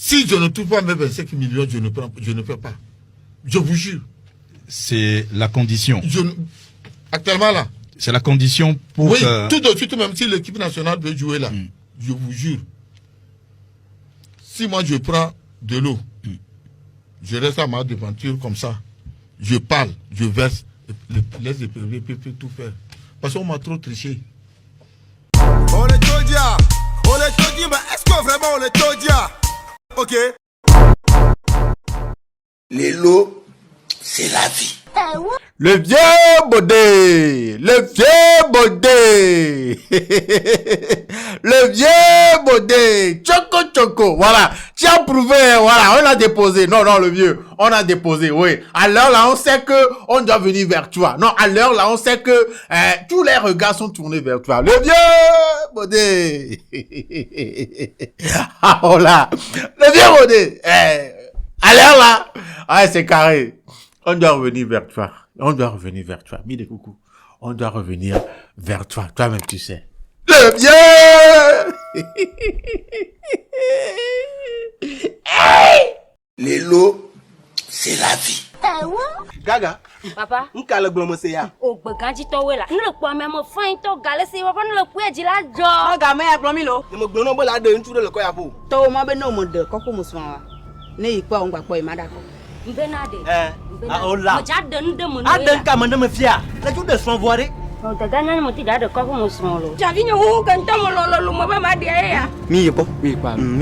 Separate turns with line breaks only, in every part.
Si je ne trouve pas mes 25 millions, je ne fais pas. Je vous jure.
C'est la condition.
Actuellement là.
C'est la condition pour...
Oui, tout de suite, même si l'équipe nationale veut jouer là, je vous jure. Si moi je prends de l'eau, je reste à ma devanture comme ça, je parle, je verse, les éperviers peuvent tout faire. Parce qu'on m'a trop triché.
On est Todia, mais est-ce que vraiment on est Todia? Ok.
Les lots, c'est la vie.
Le vieux Bodé, le vieux Bodé, le vieux Bodé, Choco, voilà, tu as prouvé, voilà, on a déposé, non, le vieux, on a déposé, oui, à l'heure là, on sait que on doit venir vers toi, non, à l'heure là, on sait que tous les regards sont tournés vers toi, le vieux Bodé, ah, voilà, le vieux Bodé, à l'heure là, ouais, c'est carré, on doit revenir vers toi. On doit revenir vers toi. Mille coucou. On doit revenir vers toi. Toi-même, tu sais. Le vieux!
Hey! Les lots, c'est la vie.
Gaga.
Papa.
Nkale gbomo se ya.
O gbeganji to we la. Nle po me mo fain to gale se papa nle po eji la jo.
Ga me ya gbomi lo. Ni mo gbono bo la de nturo le ko ya bo.
To mo be no mo de ko ko mo so wa. Ne ipa on gbapo e ma da ko.
Mbenade.
Ola.
Mo ja de nde mo.
Aden ka mo ne me fia. La ju de son voire.
O daga na mo ti da de ko ko mo so lo.
Javi nyo hu kan ta mo lo mo be ma de ya.
Mi yepo. Mi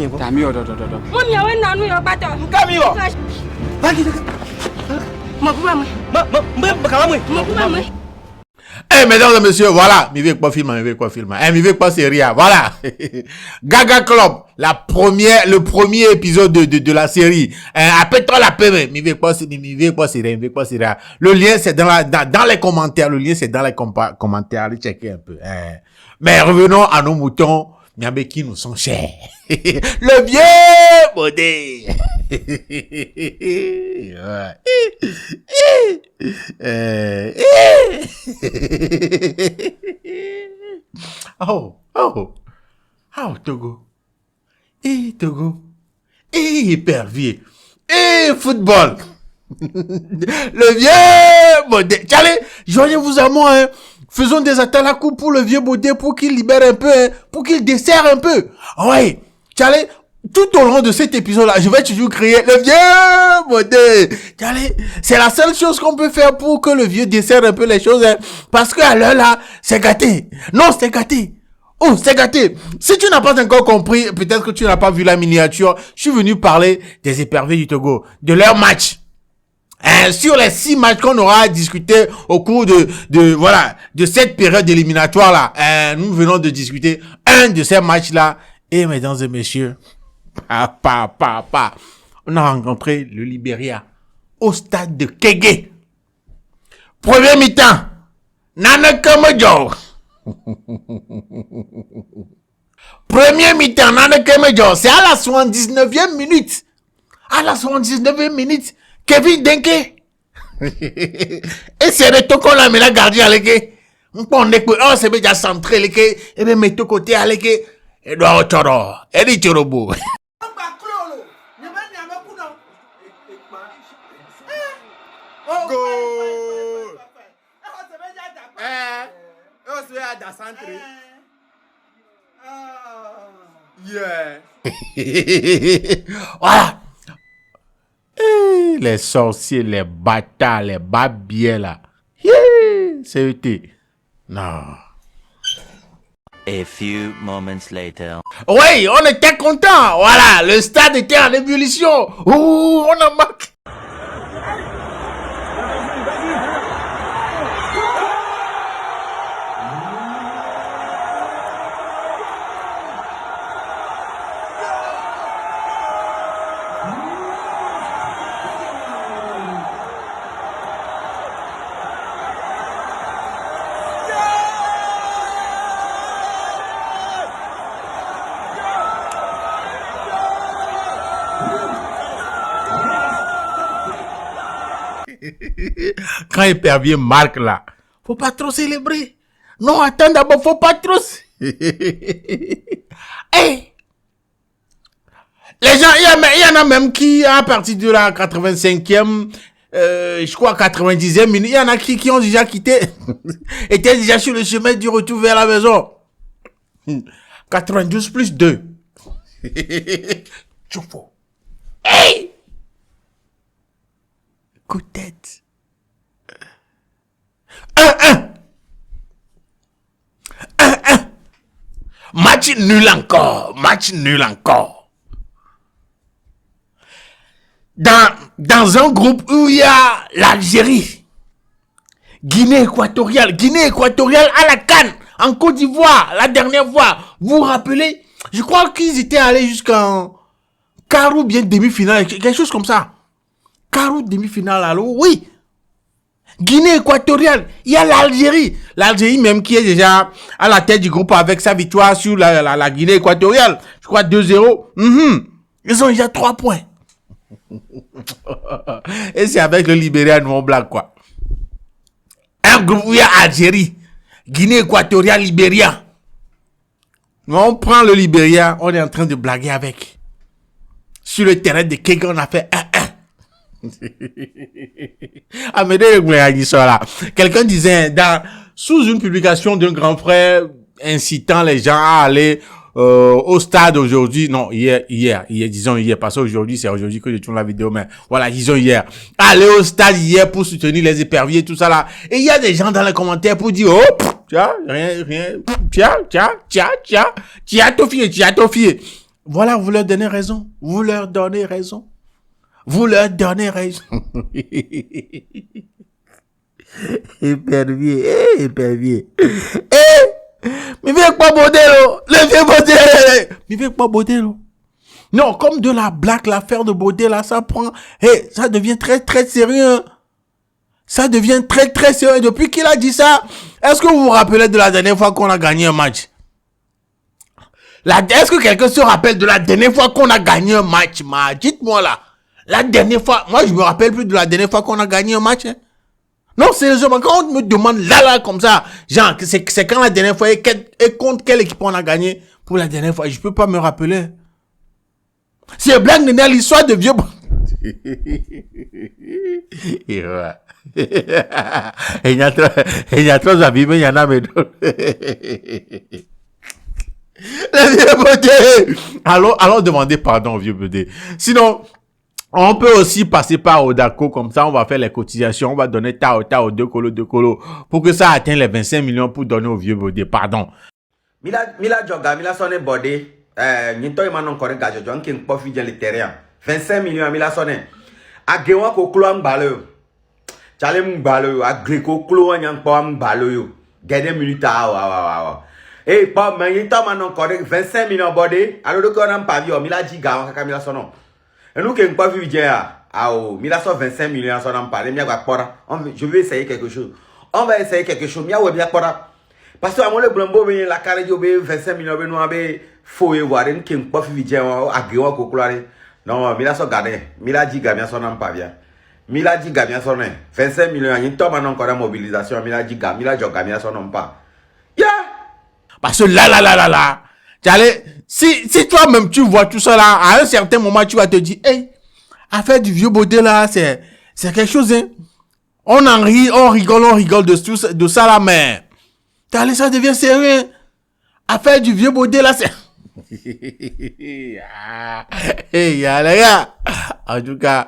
yepo. Ta mi odo.
Mo mi awe na nu yo bato.
Nka mi yo. Bagi de.
Mo bu ma.
Mbe ka mo.
Mo bu ma.
Eh, mesdames et messieurs, voilà, mi veut pas filmer, mi veut pas série, voilà. Gaga Club, le premier épisode de la série. Appelle-toi la paix, mi veut pas série. Le lien, c'est dans les commentaires, allez checker un peu. Mais revenons à nos moutons, qui nous sont chers. Le vieux Bodé. Togo. Togo. Épervier. Football. Le vieux Bodé. Allez, joignez-vous à moi, hein. Faisons des attaques à coup pour le vieux Bodé pour qu'il libère un peu, hein, pour qu'il desserre un peu. Ouais. Allez, tout au long de cet épisode-là, je vais toujours crier le vieux Bodé. Allez, c'est la seule chose qu'on peut faire pour que le vieux desserre un peu les choses, hein, parce que à l'heure là, c'est gâté. Non, c'est gâté. Oh, c'est gâté. Si tu n'as pas encore compris, peut-être que tu n'as pas vu la miniature, je suis venu parler des éperviers du Togo, de leur match. Sur les 6 matchs qu'on aura discuté au cours de cette période éliminatoire là, nous venons de discuter un de ces matchs là. Et mesdames et messieurs, on a rencontré le Libéria au stade de Kégué. Premier mi-temps, Nana Kamadjo. Premier mi-temps, Nana Kamadjo. C'est à la 79e minute. À la 79e minute, Kevin Denke. Et c'est le temps qu'on a mis la gardien avec. On est oh, c'est déjà centré avec. Et bien, met tout côté avec. Et doit toro. Et dit torobo. Voilà. Les sorciers, les bâtards, les babiers là. C'est eux. Non.
A few moments later.
Oui, on était content. Voilà, le stade était en ébullition. Ouh, on a marqué. Quand Épervier marque là, faut pas trop célébrer. Non, attends d'abord, faut pas trop. Hey, Les gens, il y en a même qui, à partir de la 85e, je crois 90e minute, il y en a qui ont déjà quitté, étaient déjà sur le chemin du retour vers la maison. 92 plus 2. Choufou. Hey! Coup de tête. 1-1. 1-1. Match nul encore. Match nul encore. Dans un groupe où il y a l'Algérie, Guinée équatoriale à la CAN, en Côte d'Ivoire, la dernière fois. Vous vous rappelez? Je crois qu'ils étaient allés jusqu'en quart ou bien demi-finale, quelque chose comme ça. Quart ou demi-finale, alors oui. Guinée équatoriale, il y a l'Algérie. L'Algérie même qui est déjà à la tête du groupe avec sa victoire sur la Guinée équatoriale. Je crois 2-0. Ils ont déjà 3 points. Et c'est avec le Libéria de Mont-Blanc, quoi. Un groupe où il y a Algérie, Guinée équatoriale, Libéria. On prend le Libéria, on est en train de blaguer avec. Sur le terrain de Kega, on a fait 1-1. Ah, mais là. Quelqu'un disait, sous une publication d'un grand frère incitant les gens à aller au stade aujourd'hui, non, hier, disons hier, parce qu'aujourd'hui, c'est aujourd'hui que je tourne la vidéo, mais voilà, disons hier. Aller au stade hier pour soutenir les éperviers, tout ça là. Et il y a des gens dans les commentaires pour dire, oh, tiens, rien, tiens, tout fier. Voilà, vous leur donnez raison. Épervier. Mais viens pas Baudel, le vieux Baudel. Mais viens pas Baudel. Non, comme de la blague, l'affaire de Baudel là, ça prend, ça devient très très sérieux. Ça devient très très sérieux. Depuis qu'il a dit ça, est-ce que vous vous rappelez de la dernière fois qu'on a gagné un match? Est-ce que quelqu'un se rappelle de la dernière fois qu'on a gagné un match? Dites-moi là. La dernière fois, moi je me rappelle plus de la dernière fois qu'on a gagné un match. Hein. Non, sérieusement, quand on me demande là comme ça, genre, c'est quand la dernière fois et contre quelle équipe on a gagné pour la dernière fois, je peux pas me rappeler. C'est blague de l'histoire de vieux. Il y a trois amis, mais il y en a mais d'autres. Le vieux Baudé. Alors demandez pardon au vieux Baudé. Sinon, on peut aussi passer par Odako, comme ça on va faire les cotisations, on va donner ta deux colos, pour que ça atteigne les 25 millions pour donner au vieux Baudé, pardon.
Mila joga, mila sonne Baudé, nito ima non kore gajo, joan king pofi jen le terrain. 25 millions mila sonne. A gewa ko klo mbalo. Chale mbalo, a greko klo nyang po mbalo yo. Gede minute wa. Eh, pa manito ma non kore 25 millions Baudé, alors que on a pavio, mila jiga, kaka mila sonne. Et nous qui n'avons pas vu mila 25 millions, je vais essayer quelque chose. On va essayer quelque chose. Parce que le blambo, la carrière de 25 millions, nous avons faux et voir qui n'ont pas vu non, mila so gade, mila dit gamia son n'a pas bien. Mila dit gamia son 25 millions, il tombe encore en mobilisation, mila dit gamia son n'a pas. Yeah!
Parce que là. Si toi-même tu vois tout ça là, à un certain moment tu vas te dire, hey, affaire du vieux Baudé là, c'est quelque chose, hein. On en rit, on rigole de ça là, mais ça devient sérieux. Affaire du vieux Baudé là, c'est... Hey, les gars. En tout cas,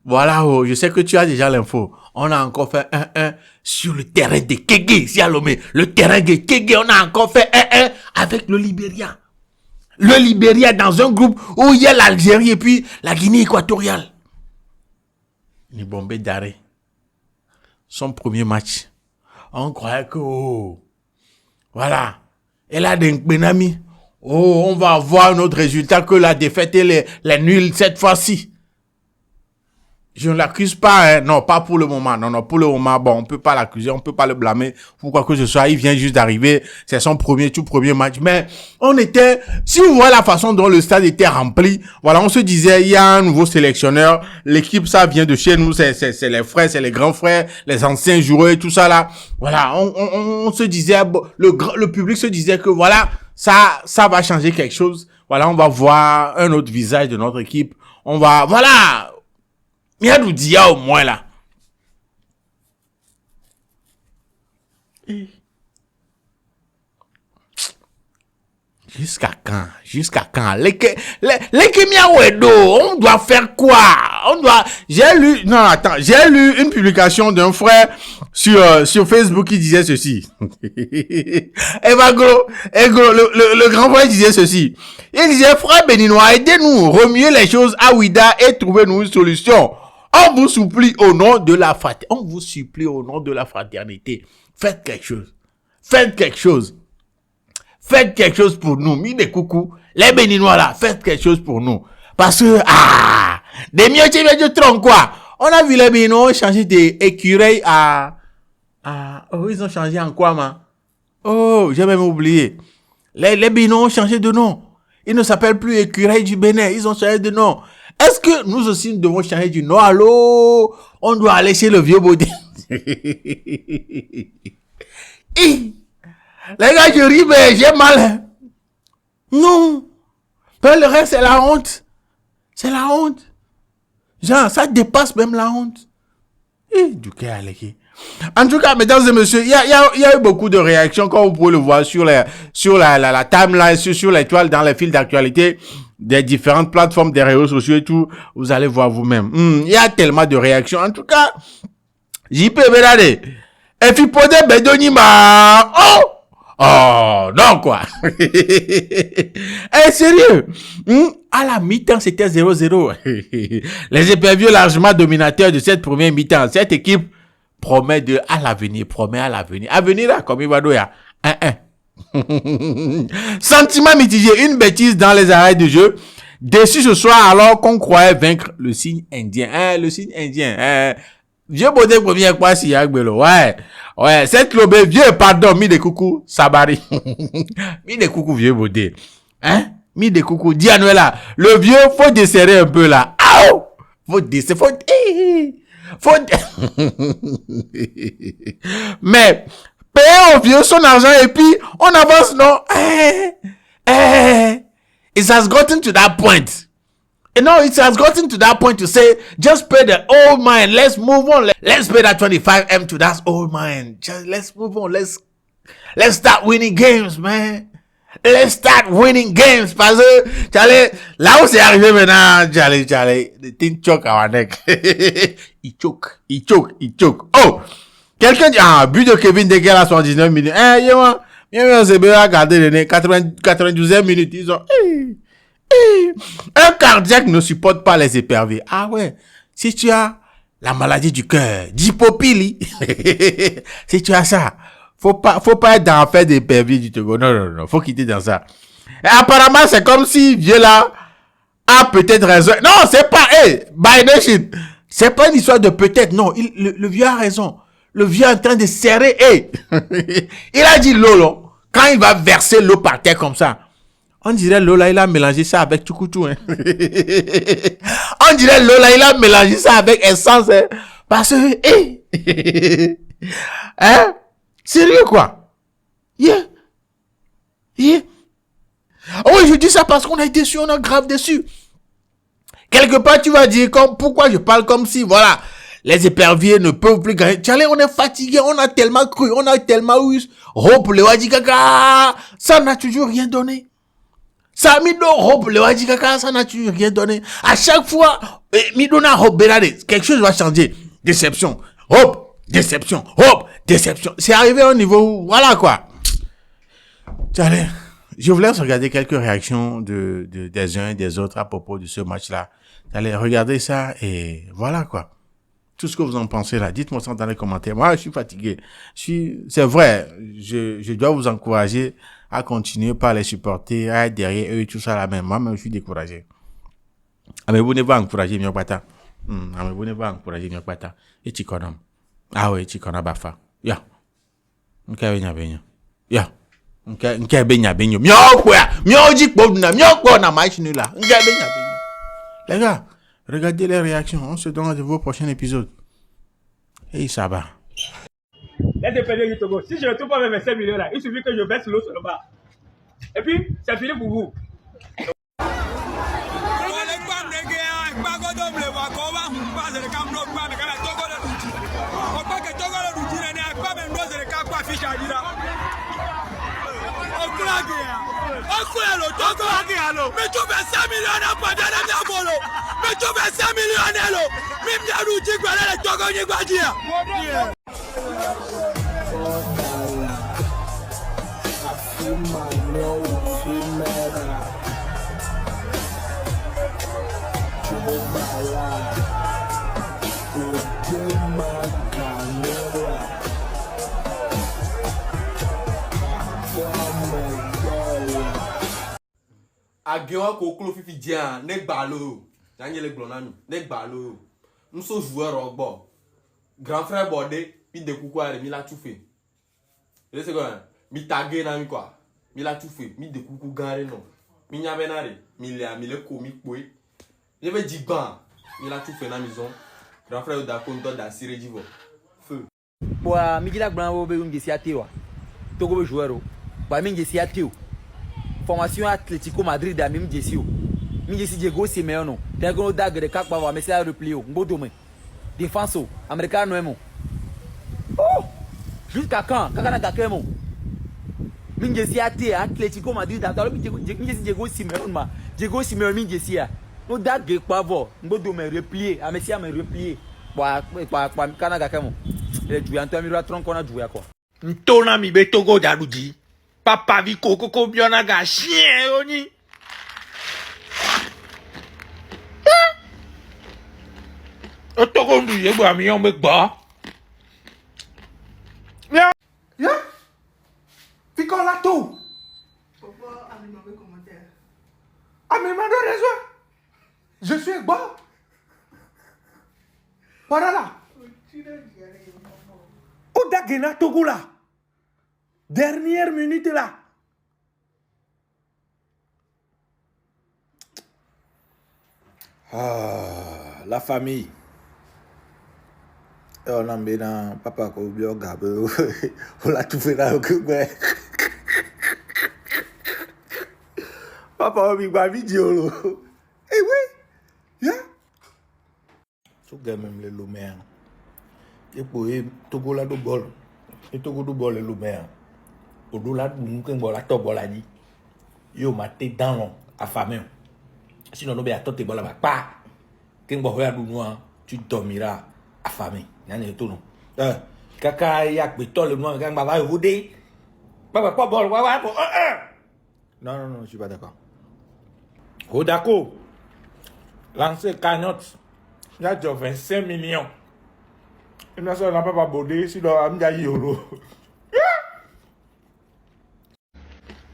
voilà, je sais que tu as déjà l'info. On a encore fait 1-1 sur le terrain de Kege, Sialomé. Le terrain de Kege, on a encore fait 1-1 avec le Libéria. Le Libéria dans un groupe où il y a l'Algérie et puis la Guinée équatoriale. Ni Bombé Daré. Son premier match. On croyait que, voilà. Et là, Benami. On va avoir un autre résultat que la défaite et les nuls cette fois-ci. Je ne l'accuse pas, hein. Non, pas pour le moment. Non, pour le moment, bon, on peut pas l'accuser, on peut pas le blâmer. Pourquoi que ce soit, il vient juste d'arriver. C'est son tout premier match. Mais, si vous voyez la façon dont le stade était rempli, voilà, on se disait, il y a un nouveau sélectionneur. L'équipe, ça vient de chez nous, c'est les frères, c'est les grands frères, les anciens joueurs et tout ça là. Voilà, on se disait, le public se disait que voilà, ça va changer quelque chose. voilà, on va voir un autre visage de notre équipe. On va, voilà. Il y a du dia au moins là. Jusqu'à quand? Jusqu'à quand? On doit faire quoi? J'ai lu une publication d'un frère sur Facebook qui disait ceci. Le grand frère disait ceci. Il disait, frère béninois, aidez-nous, remuer les choses à Ouida et trouvez-nous une solution. On vous supplie au nom de la fraternité. Faites quelque chose. Faites quelque chose. Faites quelque chose pour nous. Mis des coucous. Les béninois là, faites quelque chose pour nous. Parce que, des mieux de tronc quoi. On a vu les béninois changer d'écureuil oh, ils ont changé en quoi, ma? Oh, j'ai même oublié. Les béninois ont changé de nom. Ils ne s'appellent plus écureuil du Bénin. Ils ont changé de nom. Est-ce que nous aussi nous devons changer du nom? Allô? On doit aller chez le vieux Baudé. Les gars, je ris, mais j'ai mal. Hein? Non. Mais le reste, c'est la honte. C'est la honte. Genre, ça dépasse même la honte. En tout cas, mesdames et messieurs, il y a eu beaucoup de réactions, comme vous pouvez le voir sur la timeline, sur l'étoile, dans les fils d'actualité des différentes plateformes des réseaux sociaux et tout. Vous allez voir vous-même. Il y a tellement de réactions. En tout cas, JP Bédade. Et puis, Podé Bedonima. Oh, non, quoi. Sérieux. À la mi-temps, c'était 0-0. Les éperviers largement dominateurs de cette première mi-temps. Cette équipe promet à l'avenir. Avenir là, comme il va dire, 1-1. Sentiment mitigé. Une bêtise dans les arrêts de jeu. Déçu ce soir alors qu'on croyait vaincre le signe indien. Le signe indien. Vieux Baudé première quoi si Yagbelo. Ouais, cette lobé, vieux, pardon, mi de coucou, Sabari. Mi de coucou, vieux Baudé. Mi de coucou, Dianuela. Le vieux, faut desserrer un peu là. Faut desserrer, mais, payer au vieux son argent et puis, on avance, non? It has gotten to that point. You know, it has gotten to that point to say, just pay the old man. Let's move on. Let's pay that 25M to that old man. Just let's move on. Let's start winning games, man. Let's start winning games. Parce que, là où c'est arrivé maintenant, the thing choke our neck. Il choke. Oh! Quelqu'un dit, but de Kevin De Gea à 79 minutes. C'est bien regardé les 92e minutes. Ils ont, un cardiaque ne supporte pas les éperviers. Ah ouais. Si tu as la maladie du cœur, d'hypopyle, si tu as ça, faut pas être dans l'affaire des éperviers du Togo. Non. Faut quitter dans ça. Et apparemment, c'est comme si vieux là a peut-être raison. Non, c'est pas, by nation. C'est pas une histoire de peut-être. Non, le vieux a raison. Le vieux est en train de serrer, il a dit l'eau, quand il va verser l'eau par terre comme ça. On dirait Lola, il a mélangé ça avec Tukutu. On dirait Lola, il a mélangé ça avec essence. Parce que, sérieux quoi? Yeah. Oui, je dis ça parce qu'on a été déçu, on a grave déçu. Quelque part, tu vas dire pourquoi je parle comme si, voilà, les éperviers ne peuvent plus gagner. Tchalé, on est fatigué, on a tellement cru, on a tellement eu Hope le Wadikaka. Ça n'a toujours rien donné. Ça a mis de Hope le Wadikaka, ça n'a toujours rien donné. À chaque fois, Midona Hope Benade, quelque chose va changer. Déception. Hope, déception. Hope, déception. C'est arrivé au niveau où, voilà quoi. Tchalé, je voulais regarder quelques réactions des uns et des autres à propos de ce match-là. Allez, regardez ça et voilà quoi. Tout ce que vous en pensez là, dites-moi ça dans les commentaires. Moi, je suis fatigué. C'est vrai, je dois vous encourager à continuer par les supporter, à être derrière eux et tout ça là même. Moi-même, je suis découragé. Ah, mais vous ne pas encourager mieux pata. Ah, mais vous ne pas encourager mieux pata. Et tu connais. Ah oui, tu connais bafa. Ya. Ok, benya. Ya. Ok, benya. Mio quoi? Mio jik bodna. Mio quoi na machine là. Ok, benya. Les gars, regardez les réactions. On se donne rendez-vous au prochain épisode. Et ça va.
Les dépendants du Togo. Si je ne trouve pas mes 25 millions là, il suffit que je baisse l'eau sur le bas. Et puis, c'est fini pour vous.
d'homme le voit qu'on va pas le camp bloc pas mais quand même Togo le Ruji. On pas que Togo le Ruji n'est pas même dans le camp quoi fiche à dire. On claque ya. On claque le Togo claque allo. Mais tu fais 5 millions à pas dans la bolo. Mais tu fais 5 millions à l'eau. Même la Ruji quoi le Togo ni quoi dire.
Agewa ko klo fifi dia ne gbalo jangele glonami ne gbalo nso joueur ogbo grand frère Bordé mi de kuku are mi la toufe le se quoi mi tagué na mi quoi mi la toufe mi de kuku gare non mi nya benare mi le ko mi poe je vais dire ban mi la toufe na maison grand frère da konto da sire divo feu
Boa, mi gila gbran wo be ngesi ate wa. Togo be joueur o. Ba mi ngesi ate o. Formation Atlético Madrid da mi ngesi o. Mi ngesi Diego Simeone. Te go da gre kakpa wa me sa replay o. Ngodo me. Défense o. Americano emo. Oh! Jusqu'à quand? Kakana kakemo. Mi ngesi ate Atlético Madrid da mi ngesi Diego Simeone ma. Diego Simeone mi ngesi ya. No da gre pa vo. Ngodo me replay. Amesi me replay. Pa kana kakemo. Tu as entendu la tronc qu'on a joué à quoi?
Ntona mi be Togo daluji. Papa vi koko biona ga chien oni. O Togo ndu ye gba mi on me gba.
ya fico la tout
Pourquoi Ami mauvais commentaire?
Ami m'a donné raison. Je suis bon. Voilà là. Oda Gena Togo là. Dernière minute là.
Ah, la famille. On a mis dans papa ko bio gabe. On l'a tout fait là que papa mi gba vidéo lo. Eh oui. Ya. So même le Lomé. Et pour Togo la do bol. Et Togo do bol le Lomé. Odo la du que ngbola to bola ni. Yo maté dans long affamé. Sinon no be atote bola ba pa. Que ngbo ya du noa, tu dormiras affamé. Nani to no. Kaka yak be to le noa gang ba va rodé. Papa pas bol wa wa. Non, je suis pas d'accord.
Oh d'accord. Lancer cagnotte. Il y a déjà 25 millions. Il n'a pas Bordé, si l'on a mis à Yolo.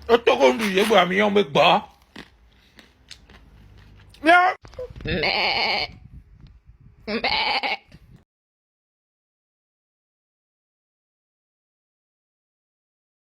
O Togo ndu ye gba mi on me gba. Ya.